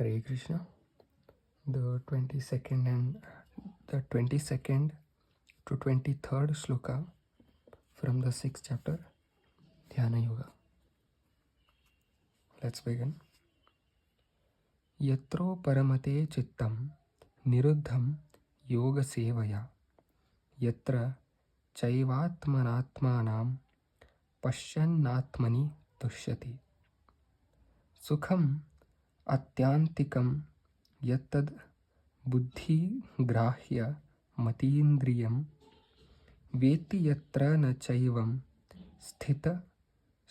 Hare Krishna. The 22nd to 23rd shloka from the 6th chapter, Dhyana Yoga. Let's begin. Yatro paramate chittam niruddham yoga sevaya yatra chaivatmanatmanam pashyannatmani tushyati sukham atyantikam yattad buddhi grahya matindriyam veti yatra na chaivam sthita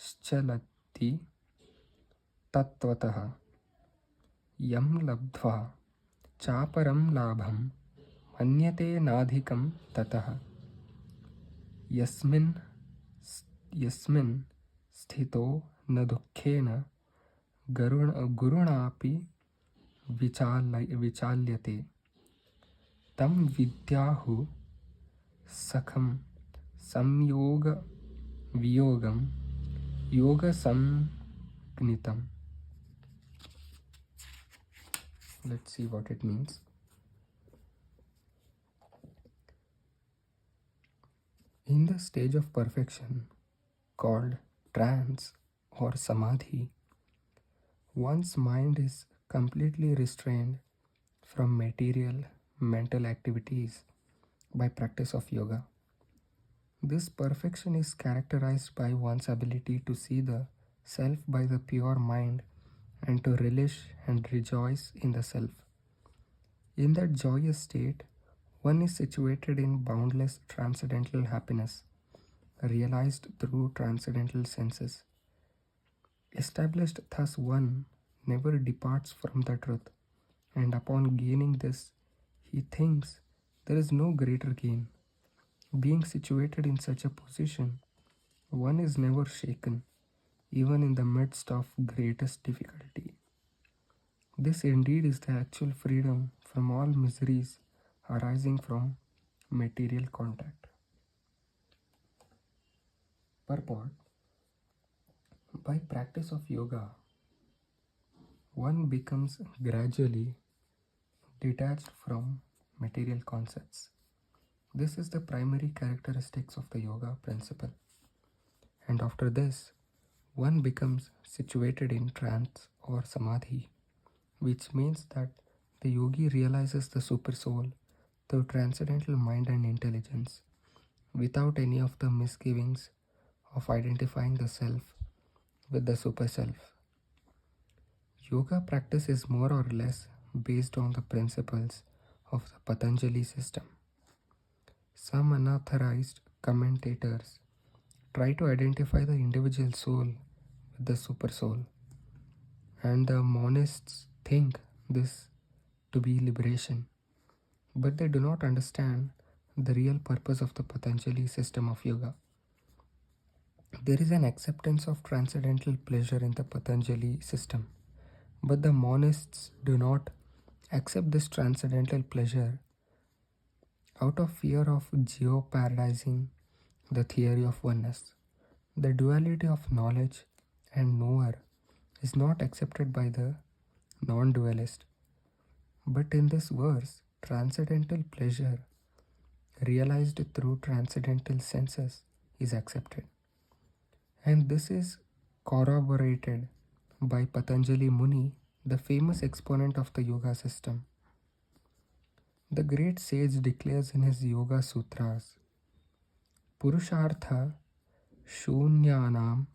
schalati tattvataha yam labdhva chaparam labham manyate nadhikam tataha yasmin sthito na dukkhena gurunapi vichalyate tam vidyahu sakham samyoga viyogam yoga samgnitam. Let's see what it means. In the stage of perfection called trance or samadhi, one's mind is completely restrained from material mental activities by practice of yoga. This perfection is characterized by one's ability to see the self by the pure mind and to relish and rejoice in the self. In that joyous state, one is situated in boundless transcendental happiness, realized through transcendental senses. Established thus, one never departs from the truth, and upon gaining this, he thinks there is no greater gain. Being situated in such a position, one is never shaken, even in the midst of greatest difficulty. This indeed is the actual freedom from all miseries arising from material contact. Purport: by practice of yoga, one becomes gradually detached from material concepts. This is the primary characteristics of the yoga principle. And after this, one becomes situated in trance or samadhi, which means that the yogi realizes the super soul through transcendental mind and intelligence, without any of the misgivings of identifying the self with the super self. Yoga practice is more or less based on the principles of the Patanjali system. Some unauthorized commentators try to identify the individual soul with the super soul, and the monists think this to be liberation, but they do not understand the real purpose of the Patanjali system of yoga. There is an acceptance of transcendental pleasure in the Patanjali system, but the monists do not accept this transcendental pleasure out of fear of jeopardizing the theory of oneness. The duality of knowledge and knower is not accepted by the non-dualist. But in this verse, transcendental pleasure realized through transcendental senses is accepted. And this is corroborated by Patanjali Muni, the famous exponent of the yoga system. The great sage declares in his Yoga Sutras, Purushartha shunyanam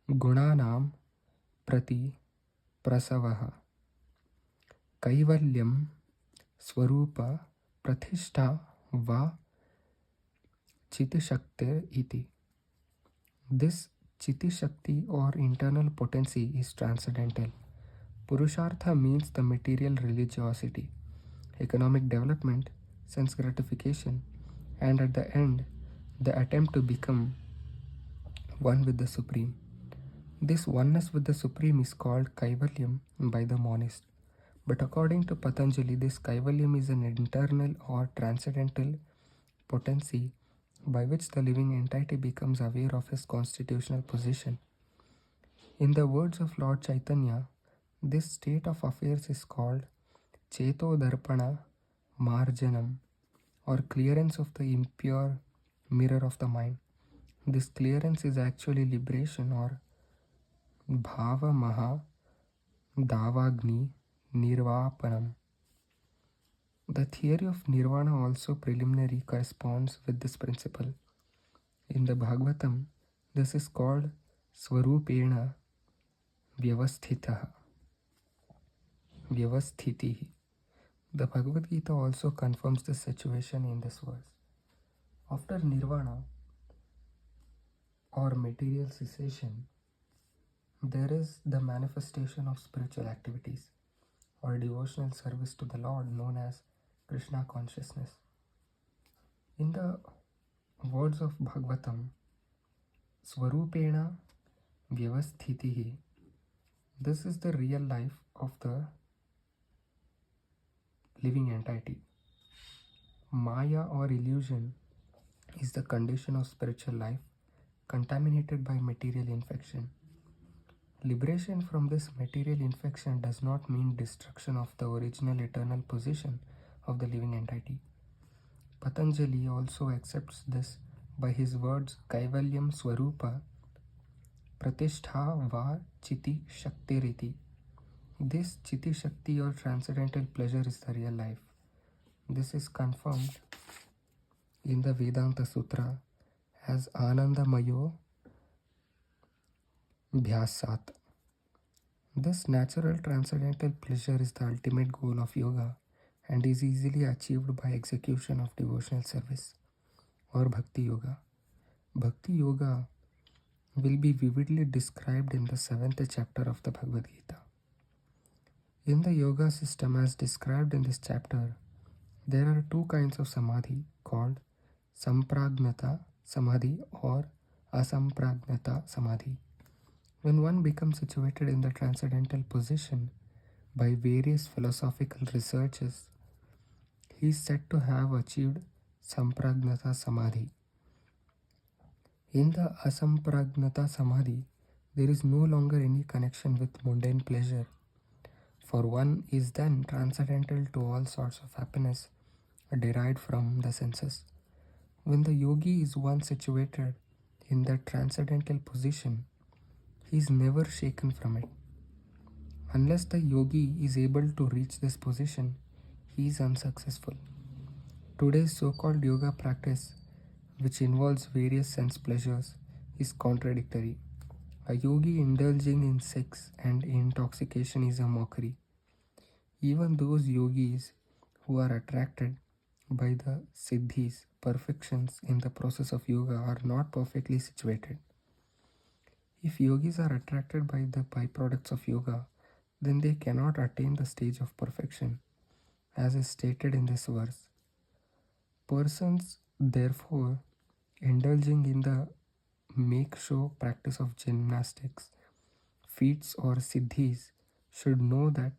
gunanam prati prasavaha kaivalyam swarupa pratishtha va chitishaktir iti. This chitishakti or internal potency is transcendental. Purushartha means the material religiosity, economic development, sense gratification, and at the end, the attempt to become one with the Supreme. This oneness with the Supreme is called Kaivalyam by the monist. But according to Patanjali, this Kaivalyam is an internal or transcendental potency by which the living entity becomes aware of his constitutional position. In the words of Lord Chaitanya, This state of affairs is called Cheto Darpana Marjanam, or clearance of the impure mirror of the mind. This clearance is actually liberation, or Bhava Maha Davagni Nirvapanam. The theory of nirvana also preliminary corresponds with this principle. In the Bhagavatam, this is called Swarupena Vyavasthitaha. Vyavasthitihi. The Bhagavad Gita also confirms this situation in this verse. After nirvana or material cessation, there is the manifestation of spiritual activities or devotional service to the Lord known as Krishna consciousness. In the words of Bhagavatam, Swarupena Vyavasthitihi, this is the real life of the living entity. Maya or illusion is the condition of spiritual life contaminated by material infection. Liberation from this material infection does not mean destruction of the original eternal position of the living entity. Patanjali also accepts this by his words Kaivalyam Swarupa Pratishtha Va Chiti Shaktiriti. This Chiti Shakti or transcendental pleasure is the real life. This is confirmed in the Vedanta Sutra as Anandamayo Bhyasat. This natural transcendental pleasure is the ultimate goal of yoga and is easily achieved by execution of devotional service or Bhakti Yoga. Bhakti Yoga will be vividly described in the 7th chapter of the Bhagavad Gita. In the yoga system as described in this chapter, there are two kinds of samadhi called Sampragnata Samadhi or Asampragnata Samadhi. When one becomes situated in the transcendental position by various philosophical researches, he is said to have achieved Sampragnata Samadhi. In the Asampragnata Samadhi, there is no longer any connection with mundane pleasure, for one is then transcendental to all sorts of happiness derived from the senses. When the yogi is once situated in that transcendental position, he is never shaken from it. Unless the yogi is able to reach this position, he is unsuccessful. Today's so-called yoga practice, which involves various sense pleasures, is contradictory. A yogi indulging in sex and intoxication is a mockery. Even those yogis who are attracted by the siddhis, perfections in the process of yoga, are not perfectly situated. If yogis are attracted by the byproducts of yoga, then they cannot attain the stage of perfection, as is stated in this verse. Persons, therefore, indulging in the make-show practice of gymnastics, feats or siddhis should know that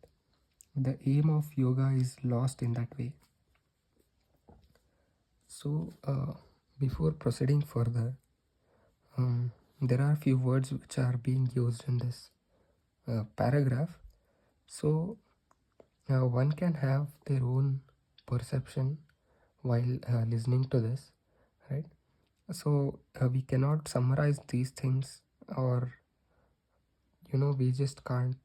the aim of yoga is lost in that way. So, before proceeding further, there are a few words which are being used in this paragraph. So, one can have their own perception while listening to this, right? So, we cannot summarize these things, or we just can't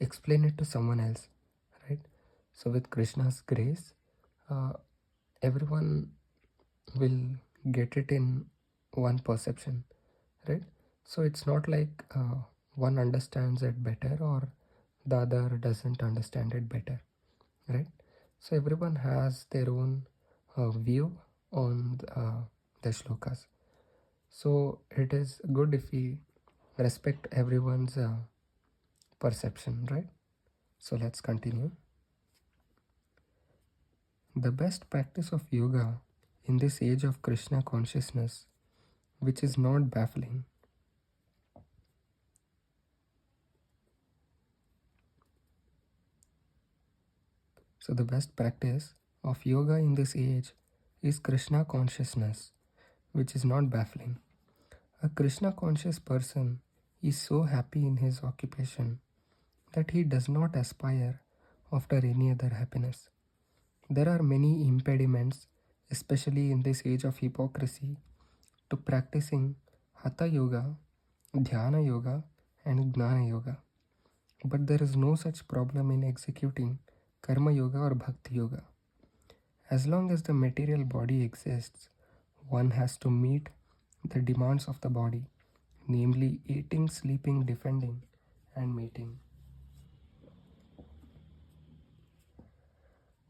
explain it to someone else, right? So, with Krishna's grace, everyone will get it in one perception, right? So it's not like one understands it better or the other doesn't understand it better, right? So everyone has their own view on the shlokas. So it is good if we respect everyone's perception, right? So let's continue. The best practice of yoga in this age of Krishna consciousness, which is not baffling, so the best practice of yoga in this age is Krishna consciousness, which is not baffling. A Krishna conscious person is so happy in his occupation that he does not aspire after any other happiness. There are many impediments, especially in this age of hypocrisy, to practicing Hatha Yoga, Dhyana Yoga, and Gnana Yoga. But there is no such problem in executing Karma Yoga or Bhakti Yoga. As long as the material body exists, one has to meet the demands of the body, namely eating, sleeping, defending, and mating.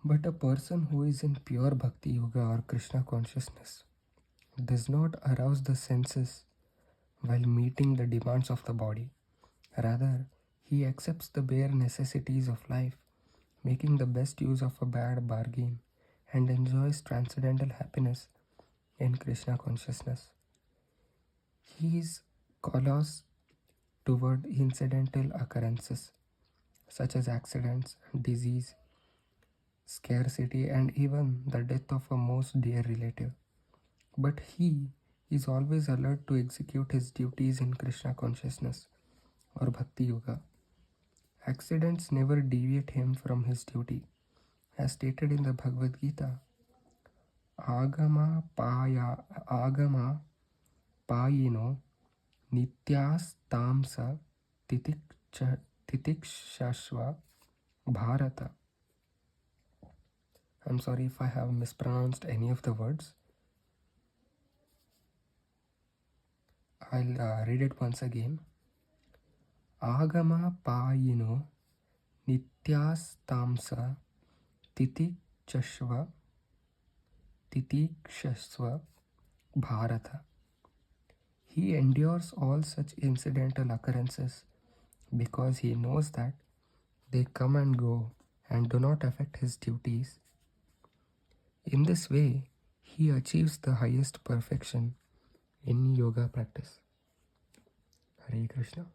But a person who is in pure Bhakti Yoga or Krishna consciousness does not arouse the senses while meeting the demands of the body. Rather, he accepts the bare necessities of life, making the best use of a bad bargain, and enjoys transcendental happiness in Krishna consciousness. He is callous toward incidental occurrences such as accidents, disease, scarcity, and even the death of a most dear relative. But he is always alert to execute his duties in Krishna consciousness or Bhakti Yoga. Accidents never deviate him from his duty. As stated in the Bhagavad Gita, Agama Payino Nityas Tamsa Titikshashva Bharata. I'm sorry if I have mispronounced any of the words. I'll read it once again. Agama Payino Nityas Tamsa Titikshashva Bharata. He endures all such incidental occurrences because he knows that they come and go and do not affect his duties. In this way, he achieves the highest perfection in yoga practice. Hare Krishna.